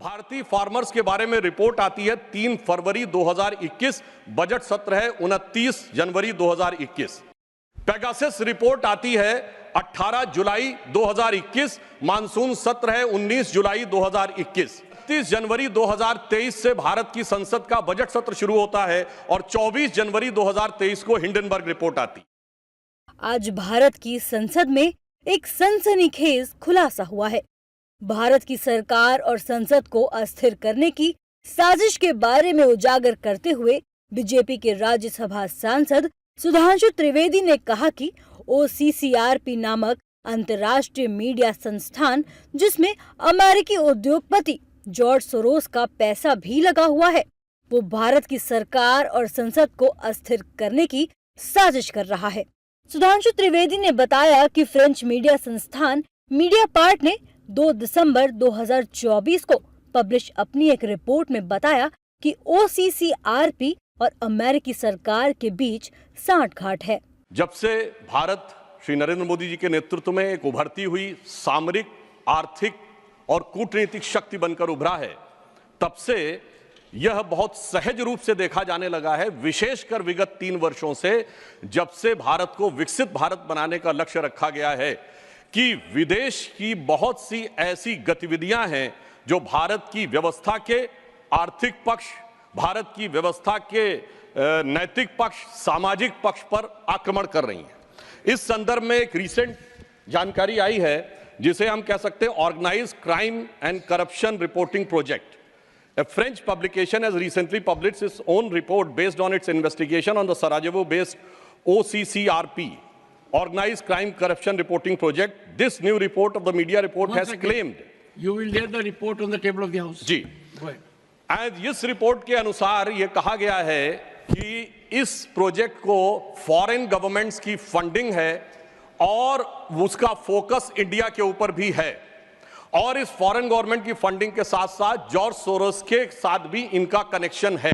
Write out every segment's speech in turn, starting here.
भारतीय फार्मर्स के बारे में रिपोर्ट आती है 3 फरवरी 2021, बजट सत्र है 29 जनवरी 2021। पेगासस रिपोर्ट आती है 18 जुलाई 2021, मानसून सत्र है 19 जुलाई 2021। 30 जनवरी 2023 से भारत की संसद का बजट सत्र शुरू होता है और 24 जनवरी 2023 को हिंडनबर्ग रिपोर्ट आती है। आज भारत की संसद में एक सनसनीखेज खुलासा हुआ है। भारत की सरकार और संसद को अस्थिर करने की साजिश के बारे में उजागर करते हुए बीजेपी के राज्यसभा सांसद सुधांशु त्रिवेदी ने कहा कि OCCRP नामक अंतर्राष्ट्रीय मीडिया संस्थान, जिसमें अमेरिकी उद्योगपति जॉर्ज सोरोस का पैसा भी लगा हुआ है, वो भारत की सरकार और संसद को अस्थिर करने की साजिश कर रहा है। सुधांशु त्रिवेदी ने बताया कि फ्रेंच मीडिया संस्थान मीडियापार्ट ने 2 दिसंबर 2024 को पब्लिश अपनी एक रिपोर्ट में बताया कि OCCRP और अमेरिकी सरकार के बीच सांठगांठ है। जब से भारत श्री नरेंद्र मोदी जी के नेतृत्व में एक उभरती हुई सामरिक, आर्थिक और कूटनीतिक शक्ति बनकर उभरा है, तब से यह बहुत सहज रूप से देखा जाने लगा है, विशेषकर विगत 3 वर्षों से, जब से भारत को विकसित भारत बनाने का लक्ष्य रखा गया है, कि विदेश की बहुत सी ऐसी गतिविधियां हैं जो भारत की व्यवस्था के आर्थिक पक्ष, भारत की व्यवस्था के नैतिक पक्ष, सामाजिक पक्ष पर आक्रमण कर रही हैं। इस संदर्भ में एक रिसेंट जानकारी आई है जिसे हम कह सकते हैं organised crime and corruption reporting project. A French publication has recently published its own report based on its investigation on the Sarajevo-based OCCRP, Organized Crime Corruption Reporting Project. This new report of the media report has claimed. You will lay the report on the table of the House. जी। Go ahead. And इस report के अनुसार ये कहा गया है कि इस प्रोजेक्ट को फॉरेन गवर्नमेंट्स की फंडिंग है और उसका फोकस इंडिया के ऊपर भी है, और इस फॉरेन गवर्नमेंट की फंडिंग के साथ साथ जॉर्ज सोरोस के साथ भी इनका कनेक्शन है।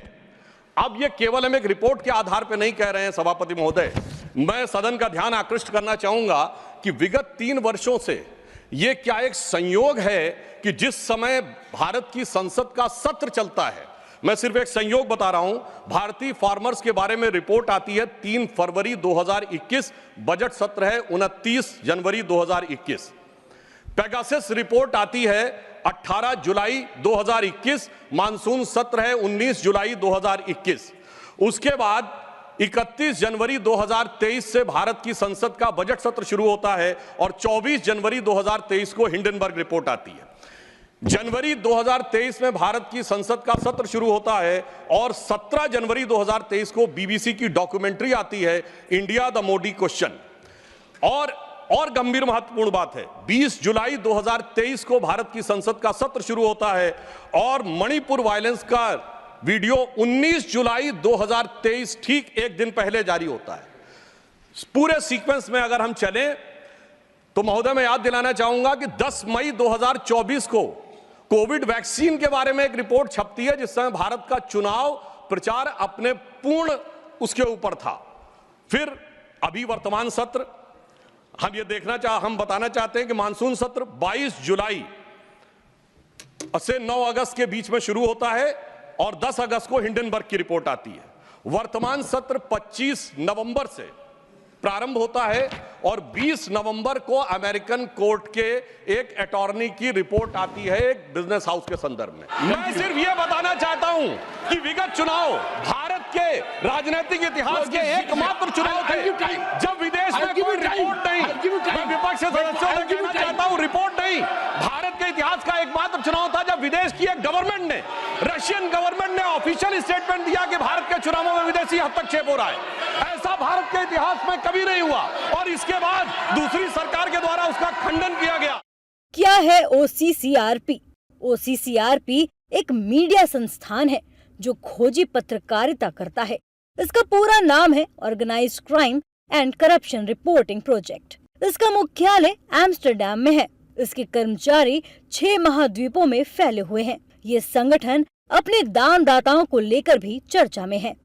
अब ये केवल हम एक रिपोर्ट के आधार पर नहीं कह रहे हैं सभापति महोदय, मैं सदन का ध्यान आकृष्ट करना चाहूंगा कि विगत 3 वर्षों से ये क्या एक संयोग है कि जिस समय भारत की संसद का सत्र चलता है, मैं सिर्फ एक संयोग बता रहा हूं, भारतीय फार्मर्स के बारे में रिपोर्ट आती है 3 फरवरी 2021, बजट सत्र है 29 जनवरी 2021। पेगासस रिपोर्ट आती है 18 जुलाई 2021, मानसून सत्र है 19 जुलाई 2021। उसके बाद 31 जनवरी 2023 से भारत की संसद का बजट सत्र शुरू होता है और 24 जनवरी 2023 को हिंडनबर्ग रिपोर्ट आती है। जनवरी 2023 में भारत की संसद का सत्र शुरू होता है और 17 जनवरी 2023 को BBC की डॉक्यूमेंट्री आती है, इंडिया द मोदी क्वेश्चन। और गंभीर महत्वपूर्ण बात है, 20 जुलाई 2023 को भारत की संसद का सत्र शुरू होता है और मणिपुर वायलेंस का वीडियो 19 जुलाई 2023, ठीक एक दिन पहले जारी होता है। पूरे सीक्वेंस में अगर हम चलें तो महोदय मैं याद दिलाना चाहूंगा कि 10 मई 2024 को कोविड वैक्सीन के बारे में एक रिपोर्ट छपती है, जिस समय भारत का चुनाव प्रचार अपने पूर्ण उसके ऊपर था। फिर अभी वर्तमान सत्र हम बताना चाहते हैं कि मानसून सत्र 22 जुलाई से 9 अगस्त के बीच में शुरू होता है और 10 अगस्त को हिंडनबर्ग की रिपोर्ट आती है। वर्तमान सत्र 25 नवंबर से प्रारंभ होता है और 20 नवंबर को अमेरिकन कोर्ट के एक अटॉर्नी की रिपोर्ट आती है एक बिजनेस हाउस के संदर्भ में। मैं सिर्फ यह बताना चाहता हूं कि विगत चुनाव भारत के राजनीतिक इतिहास के एकमात्र चुनाव थे जब विदेश में कोई रिपोर्ट नहीं, मैं विपक्ष के सदस्यों से कहना चाहता हूं, रिपोर्ट नहीं, भारत के इतिहास का एकमात्र चुनाव था जब विदेश की एक गवर्नमेंट ने, रशियन गवर्नमेंट ने ऑफिशियल स्टेटमेंट दिया कि भारत के चुनावों में विदेशी हस्तक्षेप हो रहा है। ऐसा भारत के इतिहास में कभी नहीं हुआ और इसके बाद दूसरी सरकार के द्वारा उसका खंडन किया गया। क्या है OCCRP? OCCRP एक मीडिया संस्थान है जो खोजी पत्रकारिता करता है। इसका पूरा नाम है organised crime and corruption reporting project. इसका मुख्यालय एम्स्टर्डम में है। इसके कर्मचारी 6 महाद्वीपों में फैले हुए हैं। ये संगठन अपने दानदाताओं को लेकर भी चर्चा में है।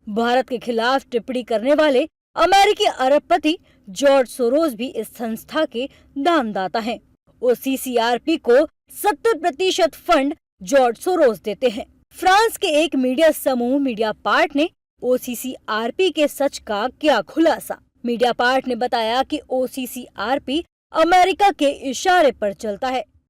भारत के खिलाफ टिप्पणी करने वाले अमेरिकी अरबपति जॉर्ज सोरोस भी इस संस्था के दानदाता हैं। OCCRP को 70% फंड जॉर्ज सोरोस देते हैं। फ्रांस के एक मीडिया समूह मीडिया पार्ट ने OCCRP के सच का किया खुलासा। मीडिया पार्ट ने बताया कि OCCRP अमेरिका के इशारे पर चलता है।